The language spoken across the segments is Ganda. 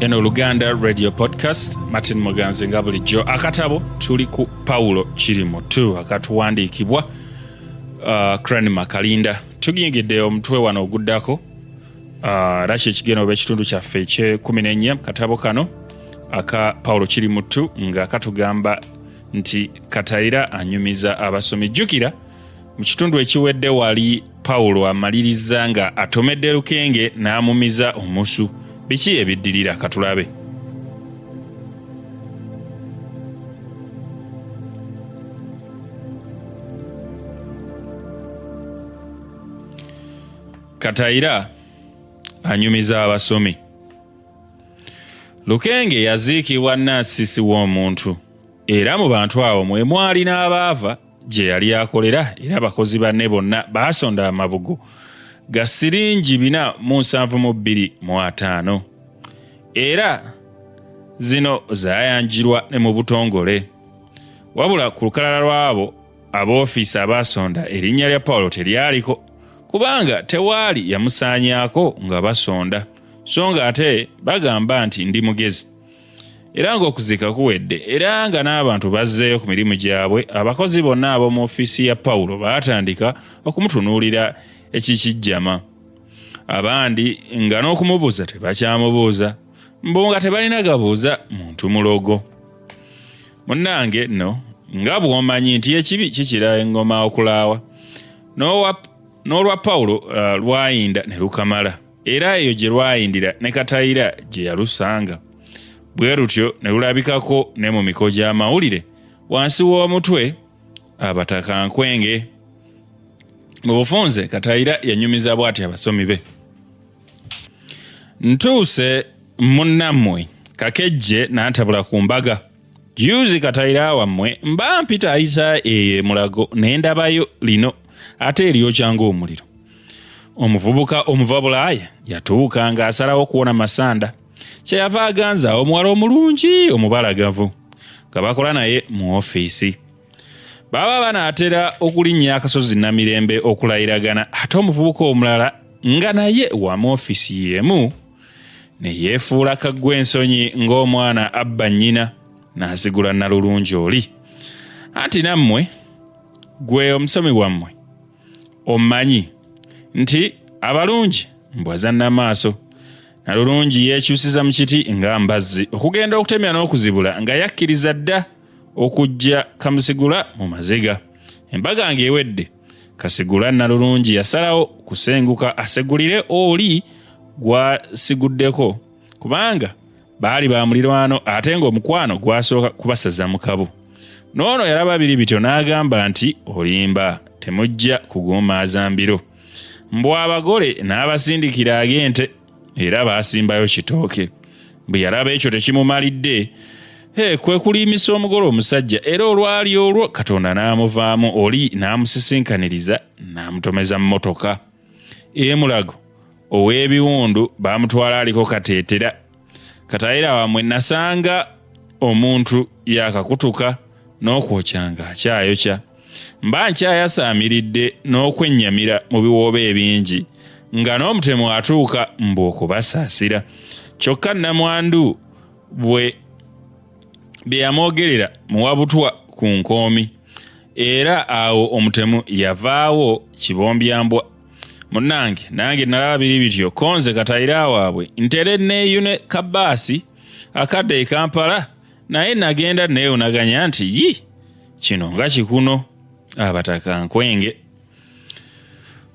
Eno Luganda Radio Podcast, Martin Muganzi nga bulijjo. Akatabo tuli ku Paulo Kirimuttu akatuwandiikibwa Crane Makalinda. Tugiyingidde omutwe wano oguddako era kyekigenda oba ekitundu kyaffe ekye-14 katabo kano aka Paulo Kirimuttu nga katugamba nti Katayira anyumiza abasomi. Jjukira mu kitundu ekiwedde wali Paulo amaliriza nga atomedde lukenge n'amumiza omusu. Biki ebiddirira katulabe? Katayira anyumiza abasomi. Lukenge yaziikibwa Naasisi w'omuntu, era mu bantu abo mwe mwali n'abaava gye yali akolera, era abakozi banne bonna baasonda amabugo ga siringi 472.5 era zino zaayanjirwa ne mu butongole. Wabula ku lukalala lw'abo aboofiisi abaasonda erinnya lya Paulo teryaliko, kubanga tewaali yamusaanyaako nga basonda, so nga ate bagamba nti ndi mugezi. Era ng'okuzika kuwedde, era nga n'abantu bazzeeyo ku mirimu gyabwe, abakozi bonna ab'omu ofiisi ya Paulo baatandika okumutunuulira ekikijjama. Abandi nga n'okumubuuza tebakyamubuuza, mbo nga tebalina gabuuza muntu mulogo. Munnange nno nga bw'omanyi nti ekibi kikira engoma okulaawa, n'olwa Paulo lwayinda ne lukamala, era eyo gye lwayindira ne Katayira gye yalusanga. Bwe lutyo ne lulabikako ne mu miko gy'amawulire wansi w'omutwe abatakankwenge. Mu bufunze Katayira yanyumiza bw'ati abasomi be. Ntuuse munnammwe kakejje n'antabula ku mbaga. Juzi Katayira wammwe mba mpita ayita eyo mulago ne ndabayo lino ate eryokya ng'omuliro. Omuvubuka omuva Bulaaya yatuuka ng'asalawo kuwona masanda. Kyeyava aganza omuwala omulungi omubalagavu nga bakola naye mu ofiisi. Baba banaatera okulinnya akasozi Namirembe okulayiragana, ate omuvubuka omulala nga naye wa mu ofiisi y'emu ne yeefuula kaggwa ensonyi ng'omwana abba nnyina n'asigula Nalulungi oli. Anti nammwe gwe omusomi wammwe omanyi nti abalungi mbwaza nnamaaso. Nalulungi yeekyusiza mu kiti nga mbazzi okugenda okutemya n'okuzibula nga yakkiriza dda okujja Kamusigula mu maziga. Embaga ng'ewedde, Kasigula Nalulungi yasalawo kusenguka asegulire oli gw'asiguddeko, kubanga baali ba mulirwano ate ng'omukwano gwasooka kubasaza mu kabo. N'ono yalaba biri bityo n'agamba nti olimba temujja kugumaaza mbiro. Mbw abagole n'abasindikira ag'ente era baasimbayo kitooke. Bwe yalaba ekyo tekimumalidde, kwe kulimisa omugole omusajja, era olwali olwo Katonda n'amuvaamu oli n'amusisinkaniriza n'amutomeza mu mmotoka. Mulago ow'ebiwundu baamutwala aliko kateetera. Katayira wammwe nasanga omuntu yakakutuka n'okwokyanga akyayokya. Mba nkyayasaamiridde n'okwennyamira mu biwoobe ebingi, nga n'omutemu atuuka mbu okubasaasira. Kyokka nnamwandu bwe yamwogerera muwabutwa ku nkoomi, era awo omutemu yavaawo kibombyambwa. Munnange nange nalaba biri bityo, konze Katayira waabwe ntere neeyune kabbaasi akadde e Kampala, naye nagenda neewunaganya nti kino nga kikuno abatakankwenge.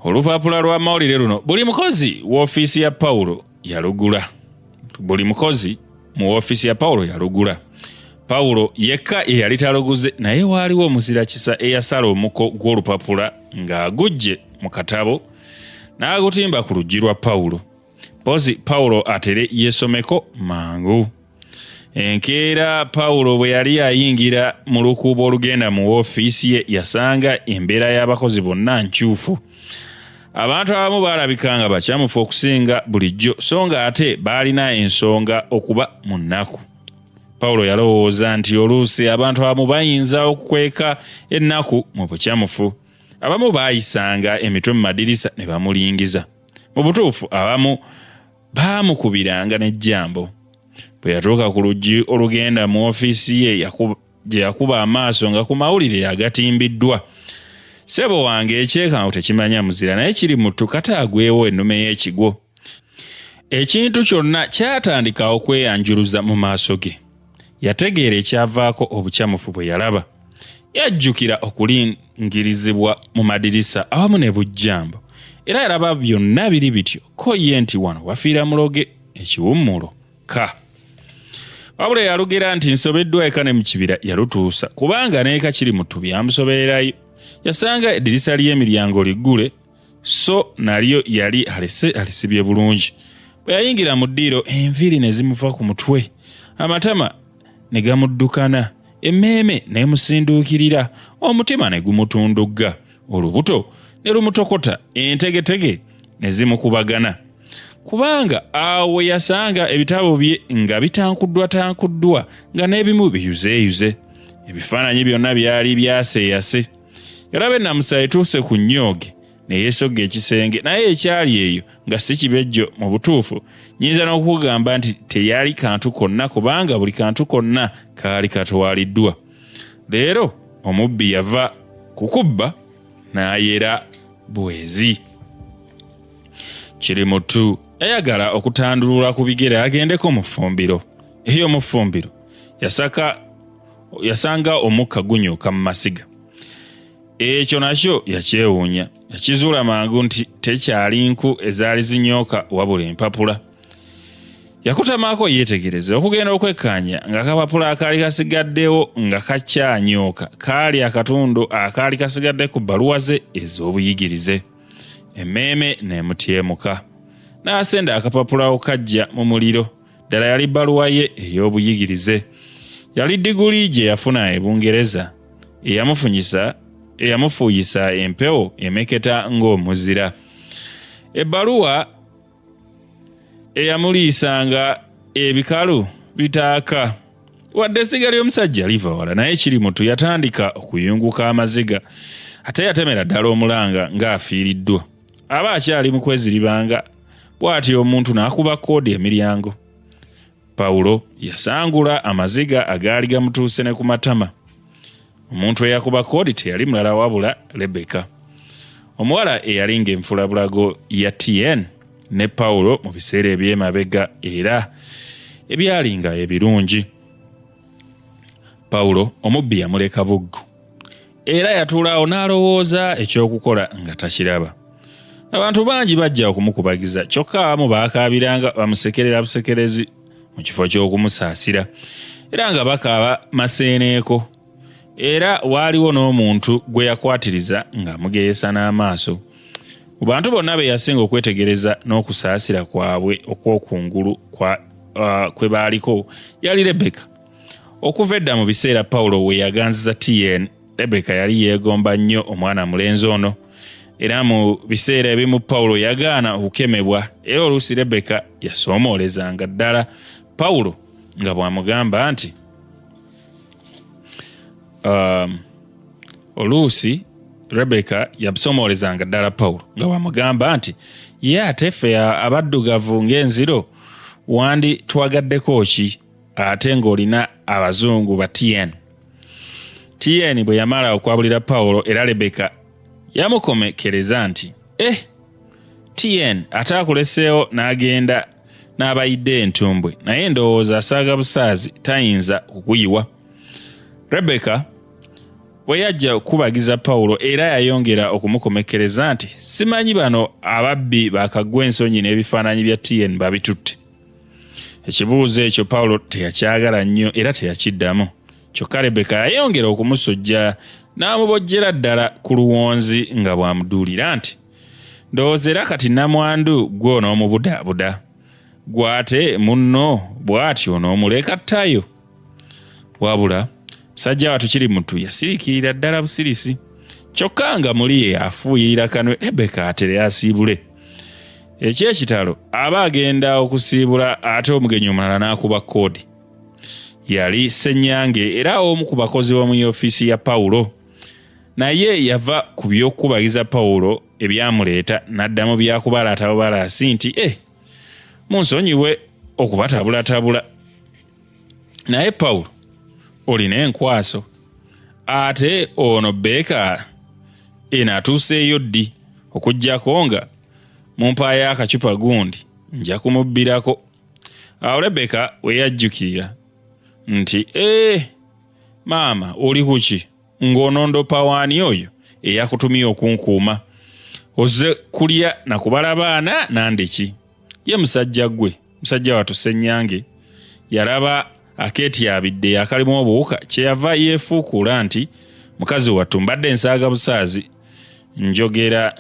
Olupapula lwa mawulire luno buli mukozi w'ofiisi ya Paulo yalugula. Buli mukozi mu ofiisi ya Paulo yalugula. Paulo yekka eyali taluguze, naye waaliwo omuzira kisa eyasala omuko gw'olupapula ng'agujje mu katabo n'agutimba ku luggi lwa Paulo. Pozi Paulo atere yeesomeko mangu. Enkeera Paulo bwe yali ayingira mu lukuubo olugenda mu ofiisi ye yasanga embeera y'abakozi bonna nkyufu. Abantu abamu baalabikanga bakyamufu okusinga bulijjo, so nga ate baalina ensonga okuba mu nnaku. Paulo yalowooza nti oluusi abantu abamu bayinza okukweka ennaku mu bukyamufu. Abamu baayisanga emitwe mu madirisa ne bamulingiza. Mu butuufu abamu baamukubiranga n'ejjambo. bwe yatuuka ku luggi olugenda mu ofiisi ye gye yakuba amaaso nga ku mawulire agatimbiddwa. Ssebo wange ekyekango tekimanya muzira naye kiri mutu kata agwewo ennume y'ekigwo. Ekintu kyonna kyatandika okweyanjuluza mu maaso ge. Yategeera ekyavaako obukyamufu bwe yalaba. Yajjukira okulingirizibwa mu madirisa awamu ne bujjambo. Era yalaba byonna biri bityo ko ye nti wano wafiira muloge ekiwummulo ka. Wabula yalugera nti nsobeddwa eka ne mu kibira yalutuusa kubanga n'eka kiri mutu byamusobererayo. Yasanga eddirisa ly'emiryango liggule so nalyo yali alisibye bulungi. Bwe yayingira mu ddiiro enviiri ne zimuva ku mutwe, amatama ne gamuddukana, emmeeme n'emusinduukirira, omutima ne gumutundugga, olubuto ne lumutokota, entegetege ne zimukubagana. Kubanga awo yasanga ebitabo bye nga bitankuddwa nga n'ebimu biyuzeeyuze. Ebifaananyi byonna byali byaseeyase. Yalaba ennamusa etuuse ku nnyooge ne yeesogga ekisenge, naye ekyali eyo nga si kibejjo mu butuufu. Nnyinza n'okugamba nti teyali kantu konna kubanga buli kantu konna kaali katwaliddwa. Leero omubbi yava kukubba n'ayera bwezi. Kiri mutu yayagala okutandulula ku bigere agendeko mu ffumbiro. Eyo mu ffumbiro yasanga omukka gunyuuka mu masiga. Ekyo nakyo yakyewuunya. Yakizuula mangu nti tekyali nku ezaali zinyooka wabula empapula. Yakutamaako yeetegereze okugenda okwekkaanya ng'akapapula akaali kasigaddewo nga kakyanyooka kaali akatundu akaali kasigadde ku bbaluwa ze ez'obuyigirize. Emmeeme n'emutyemuka. N'asenda akapapula okajja mu muliro. Ddala yali bbaluwa ye ey'obuyigirize. Yali diguli gye yafuna e Bungereza eyamufuuyisa empewo emeketa ng'omuzira. Ebbaluwa eyamuliisanga ebikalu bitaaka. Wadde essiga ly'omusajja liva wala naye kiri mutu yatandika okuyunguka amaziga. Ate yatemera ddala omulanga ng'afiiriddwa. Aba akyali mu kweziribanga bw'atyo omuntu n'akuba koodi emiryango. Pawulo yasangula amaziga agaali gamutuuse ne ku matama. Omuntu eyakuba koodi teyali mulala wabula Rebeka, omuwala eyalinga enfulabulago ya TN ne Pawulo mu biseera eby'emabega era ebyalinga ebirungi. Pawulo omubbi yamuleka buggu era yatuulaawo n'alowooza ekyokukola nga takiraba. Abantu bangi bajja okumukubagiza kyokka abamu baakaabiranga bamusekerera busekerezi mu kifo ky'okumusaasira era nga bakaaba maseeneeko. Era waaliwo n'omuntu gwe yakwatiriza ng'amugeesa n'amaaso. Mu bantu bonna be yasinga okwetegereza n'okusaasira kwabwe okw'okungulu kwe baaliko yali Rebeka. Okuva edda mu biseera Pawulo we yaganziza TN, Rebeka yali yeegomba nnyo omwana mulenzi ono. Era mu biseera ebimu Pawulo yagaana okukemebwa era oluusi Rebeka yasoomoolezanga ddala Pawulo nga bw'amugamba nti oluusi Rebeka yabusomoolezanga ddala Pawulo nga bw'amugamba nti ye ate ffe abaddugavu ng'enziro wandi twagaddeko ki ate ng'olina abazungu ba TN. TN bwe yamala okwabulira Pawulo era Rebeka yamukomekereza nti TN ataakuleseewo n'agenda n'abayidde entumbwe naye ndowooza asaaga busaazi tayinza kukuyiwa. Rebeka bwe yajja okubagiza Pawulo era yayongera okumukomekereza nti simanyi bano ababbi bakaggwa ensonyi n'ebifaananyi bya TN babitutte. Ekibuuzo ekyo Pawulo teyakyagala nnyo era teyakiddamu. Kyokka Rebeka yayongera okumusojja n'amubojjera ddala ku luwonzi nga bw'amuduulira nti ndowooza era kati nnamwandu gwe onoomubudaabuda, gwate munno bw'atyo onoomuleka ttayo. Wabula musajja wattu kiri mutu yasirikirira ddala busirisi, kyokka nga muli ye afuuyirira kanwe Rebeka atere asiibule. Ekyekitalo aba agenda okusiibula ate omugenyi omulala n'akuba koodi. Yali Ssenyange era omu ku bakozi b'omu ofiisi ya Pawulo. Naye yava ku by'okukubagiza Pawulo ebyamuleeta n'addamu byakubalaatabubalasi nti munsonyiwe okubatabulatabula. naye Pawulo olina enkwaso, ate ono Beeka atuuseeyo ddi okuggyako nga mumpaayo akacupa gundi nja kumubbirako. Awo Lebeka we yajjukira nti maama oli kuki ng'onondo pawaani oyo eyakutumye okunkuuma, ozze kulya na kubala baana nandiki? Ye musajja wattu Ssenyange yalaba akeetyabidde akalimu obuwuka, kyeyava yeefuukuula nti mukazi wattu mbadde nsaaga busaazi, njogera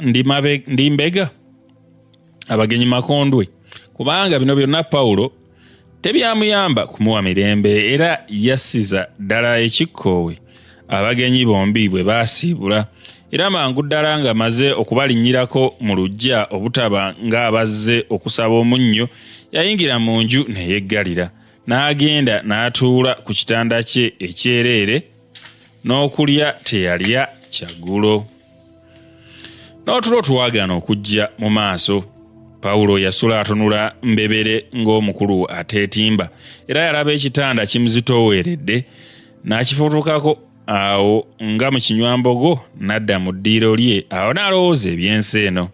ndi mbega abagenyi makondwe, kubanga bino byonna Pawulo tebyamuyamba kumuwa mirembe, era yassiza ddala ekikkoowe abagenyi bombi bwe baasiibula, era mangu ddala nga maze okubalinnyirako mu luggya obutaba ng'abazze okusaba omunnyo, yayingira mu nju ne yeggalira, n'agenda n'atuula ku kitanda kye ekyereere, n'okulya teyalya kyaggulo. N'otulo tuwaagana okujja mu maaso. Pawulo yasula atunula mbebere ng'omukulu ateetimba, era yalaba ekitanda kimuzitooweredde, n'akifutukako awo nga mu kinywambogo, n'adda mu ddiiro lye, awo n'alowooza eby'ensi eno.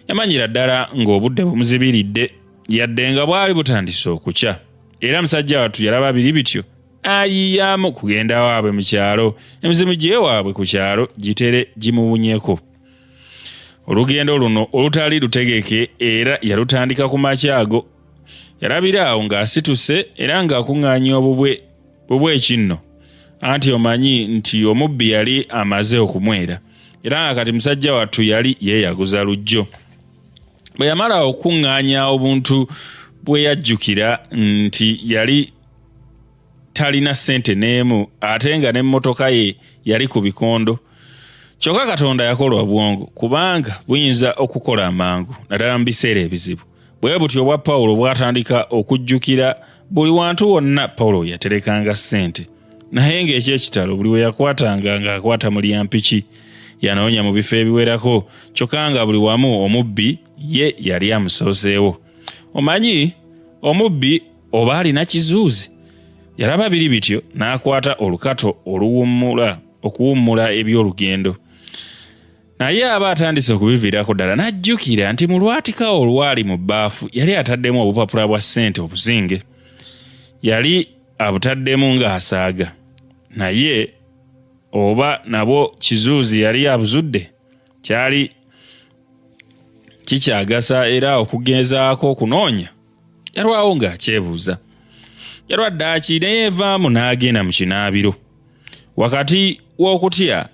Yamanyira ddala ng'obudde bumuzibiridde, yadde nga bwali butandise okukya, era musajja wattu yalaba biri bityo ayiyaamu kugenda waabwe mu kyalo, emizimu gy'ewaabwe ku kyalo gitere gimuwunyeko. Olugendo luno olutali lutegeke era yalutandika ku makyago. Yalabira awo ng'asituse era ng'akuŋŋaanya obubwe kinno, anti omanyi nti omubbi yali amaze okumwera, era nga kati musajja wattu yali yeeyaguza lujjo. Bwe yamala okuŋŋaanya obuntu bwe yajjukira nti yali talina ssente n'emu, ate nga n'emmotoka ye yali ku bikondo. Kyokka Katonda yakola obwongo, kubanga buyinza okukola amangu naddala mu biseera ebizibu. Bwe butyo obwa Pawulo bwatandika okujjukira buli wantu wonna Pawulo yaterekanga ssente, naye ng'ekyekitalo buli we yakwatanga ng'akwata mu lyampiki, yanoonya mu bifo ebiwerako, kyokka nga buli wamu omubbi ye yali amusooseewo. Omanyi omubbi oba alina kizuuzi, yalaba biri bityo n'akwata olukato okuwummula eby'olugendo. Naye aba atandise okubiviirako ddala, n'ajjukira nti mu lwatika olwali mu bbaafu yali ataddemu obupapula bwa ssente obuzinge. Yali abutaddemu ng'asaaga, naye oba nabwo kizuuzi yali abuzudde, kyali kikyagasa era okugezaako okunoonya. Yalwawo ng'akyebuuza. Yalwadde aki ne yeevaamu n'agenda mu kinaabiro. Wakati w'okutya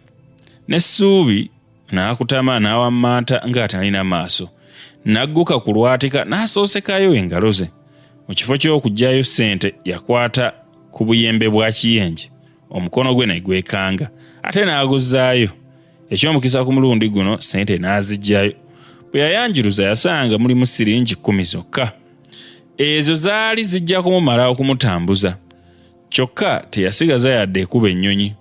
n'essuubi n'akutama n'awammanta ng'atalina maaso, n'agguka ku lwatika n'asoosekayo engalo ze. Mu kifo ky'okuggyayo ssente yakwata ku buyembe bwa kiyenje, omukono gwe ne gwekanga, ate n'aguzzaayo. Eky'omukisa ku mulundi guno ssente n'aziggyayo. Bwe yayanjiruza yasanga mulimu siringi 10 zokka. Ezo zaali zijja kumumala okumutambuza, kyokka teyasigaza yadde ekuba ennyonyi.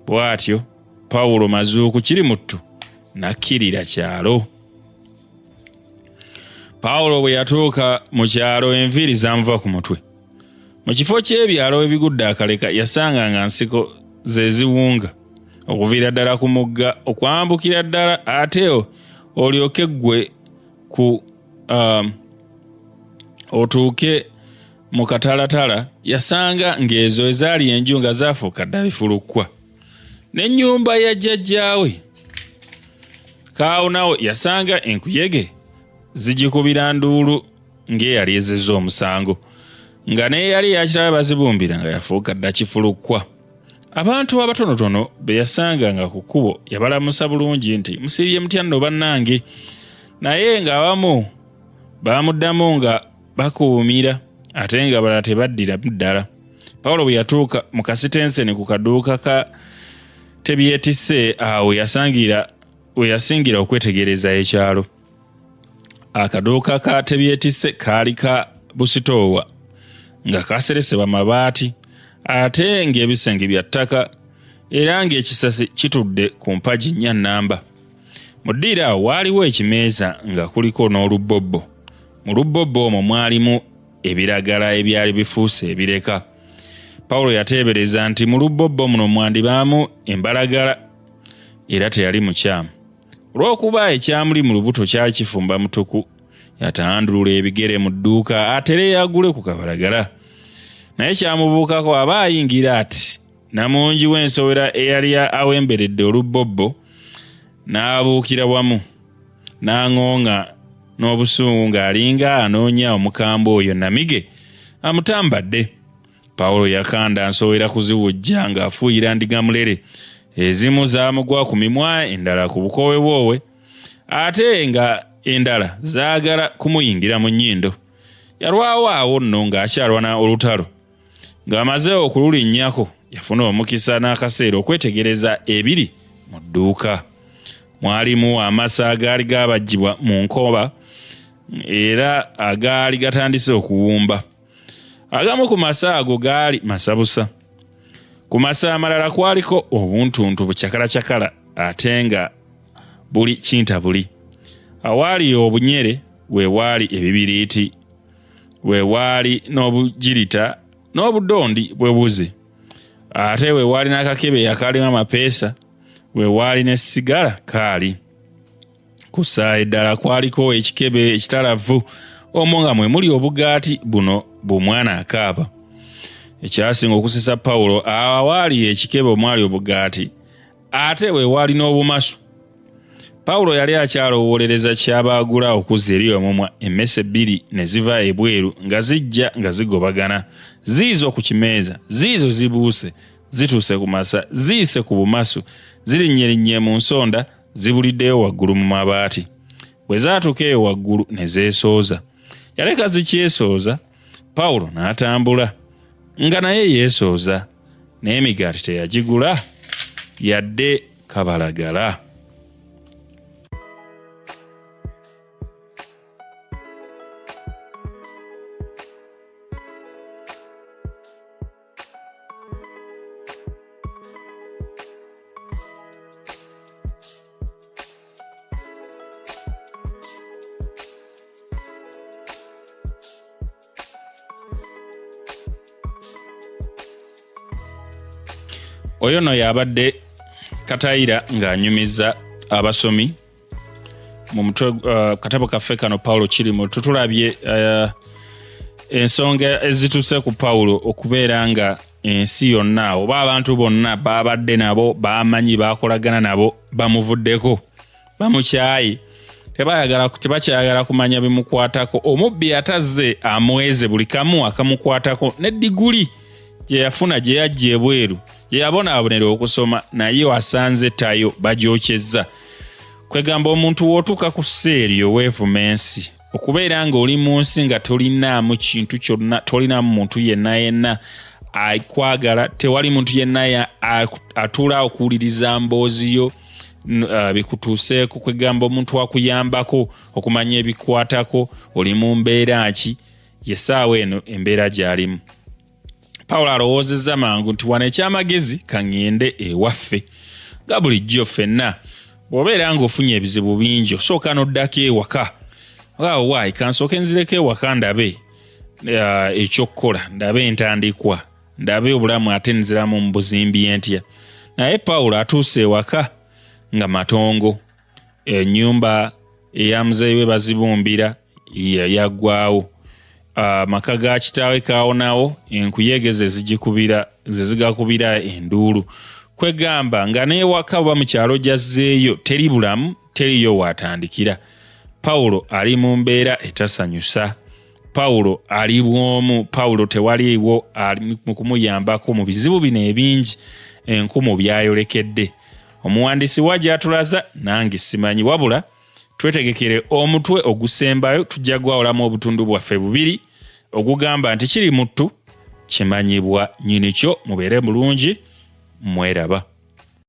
Bw'atyo Pawulo mazuuku kiri muttu n'akkirira kyalo. Pawulo bwe yatuuka mu kyalo enviiri zamuva ku mutwe. Mu kifo ky'ebyalo ebigudde akaleka yasanga nga nsiko ze ziwunga okuviira ddala ku mugga okwambukira ddala, ate olyoke ggwe ku otuuke mu katalatala, yasanga ng'ezo ezaali enju nga zaafuuka dda bifulukkwa. N'ennyumba ya jjajjaawe kaawo yasanga enkuyege zigikubira nduulu ng'eyali ezezza omusango, nga n'eyali yakiraba bazibumbira nga yafuuka dda kifulukkwa. Abantu abatonotono be yasanga nga ku kkubo yabalamusa bulungi nti musibye mutya nno bannange, naye ng'abamu baamuddamu nga bakuumira, ate nga balala tebaddira ddala. Pawulo bwe yatuuka mu kasitenseni ku kaduuka ka tebyetisse, awo we yasingira okwetegereza ekyalo. Akaduuka ka tebyetisse kaali ka busitoowa nga kaseresebwa mabaati, ate ng'ebisenge bya ttaka, era ng'ekisasi kitudde ku mpagi 4 nnamba. Mu ddiiro awo waaliwo ekimeeza nga kuliko n'olubbobbo. Mu lubbobbo omwo mwalimu ebiragala ebyali bifuuse ebireka. Pawulo yateebereza nti mu lubbobbo muno mwandibaamu embalagala era teyali mukyamu. Olw'okuba ekyamuli mu lubuto kyali kifumba mutuku, yatandulula ebigere mu dduuka atere yagule ku kabalagala. Naye kyamubuukako aba ayingira ati namungi w'ensowera eyali awemberedde olubbobbo n'abuukira wamu n'aŋŋooŋŋa n'obusungu ng'alinga anoonya omukambwe oyo namige amutambadde. Pawulo yakanda nsowera kuziwujja ng'afuuyira ndigamulere. Ezimu zaamugwa ku mimwa, endala ku bukowe bwowe, ate nga endala zaagala kumuyingira mu nnyindo. Yalwawo awo nno ng'akyalwana olutalo. Ng'amaze okululinnyako, yafuna omukisa n'akaseera okwetegereza ebiri mu dduuka. Mwalimu amasa agaali gaabajjibwa mu nkoba era agaali gatandise okuwumba. Agamu ku masa ago gaali masabusa. Ku masa amalala kwaliko obuntuntu bucakalacyakala ate nga buli kintabuli. Awaali obunyere we waali ebibiriiti, we waali n'obugirita n'obudondi bwe buzi, ate we waali n'akakebe akaalimu amapeesa, we waali n'essigala kaali. Ku ssaawa eddala kwaliko ekikebe ekitalavu omwo nga mwe muli obugaati buno bumwana akaaba. Ekyasinga okusesa Pawulo awaali ekikebe omwali obugaati ate we waali n'obumasu. Pawulo yali akyalowoolereza kyabaagula okuzza eri omumwa emmese bbiri ne ziva ebweru nga zijja nga zigobagana, ziizo ku kimeeza, ziizo zibuuse, zituuse ku masa, ziyise ku bumasu, zirinnye mu nsonda, zibuliddeyo waggulu mu mabaati. Bwe zaatuuka eyo waggulu ne zeesooza. Yaleka zikyesooza, Pawulo n'atambula nga naye yeesooza, naye emigaati teyagigula yadde kabalagala. Oyo no yabadde Katayira ng'anyumiza abasomi mu mutwe katabo kaffe kano Pawulo kirimo. Tutulabye ensonga ezituuse ku Pawulo okubeera nga ensi yonna oba abantu bonna babadde nabo bamanyi bakolagana nabo bamuvuddeko bamukyayi tebakyayagala kumanya bimukwatako. Omubbi atazze amweze buli kamu akamukwatako ne diguli gye yafuna gye yajja ebweru ye yabonaabonera okusoma naye wasanze tayo bagyokyezza. Kwegamba omuntu w'otuuka ku sseeryo weevuma ensi okubeera ng'oli mu nsi nga tolinaamu kintu kyonna, tolinaamu muntu yenna akwagala, tewali muntu yenna atuula okuwuliriza mboozi yo bikutuuseeko. Kwegamba omuntu akuyambako okumanya ebikwatako, oli mu mbeera ki, yessaawa eno embeera gy'alimu. Pawulo alowoozezza mangu nti wano ekyamagezi kaŋŋende ewaffe. Nga bulijjo ffenna bw'obeera ng'ofunye ebizibu bingi osooka n'oddako ewaka. Waayi kansooke nzireko ewaka ndabe ekyokukola, ndabe entandikwa, ndabe obulamu ate nziramu mu buzimbi entya. Naye Pawulo atuuse ewaka nga matongo, ennyumba eya muzeeyi we bazibumbira yaggwaawo. Maka ga kitaawe kaawonawo, enkuyege zezigakubira enduulu. Kwegamba nga n'ewaka oba mu kyalo gyazzeeyo teri bulamu, teriyo waatandikira. Pawulo ali mu mbeera etasanyusa. Pawulo ali bwomu. Pawulo tewaliiwo ali mu kumuyambako mu bizibu bino ebingi enkumu byayolekedde. Omuwandiisi wa gy'atulaza nange simanyi, wabula twetegekere omutwe ogusembayo tujja gwawulamu obutundu bwaffe bubiri ogugamba nti kiri muttu kimanyibwa nnyini kyo. Mubeere bulungi, mweraba.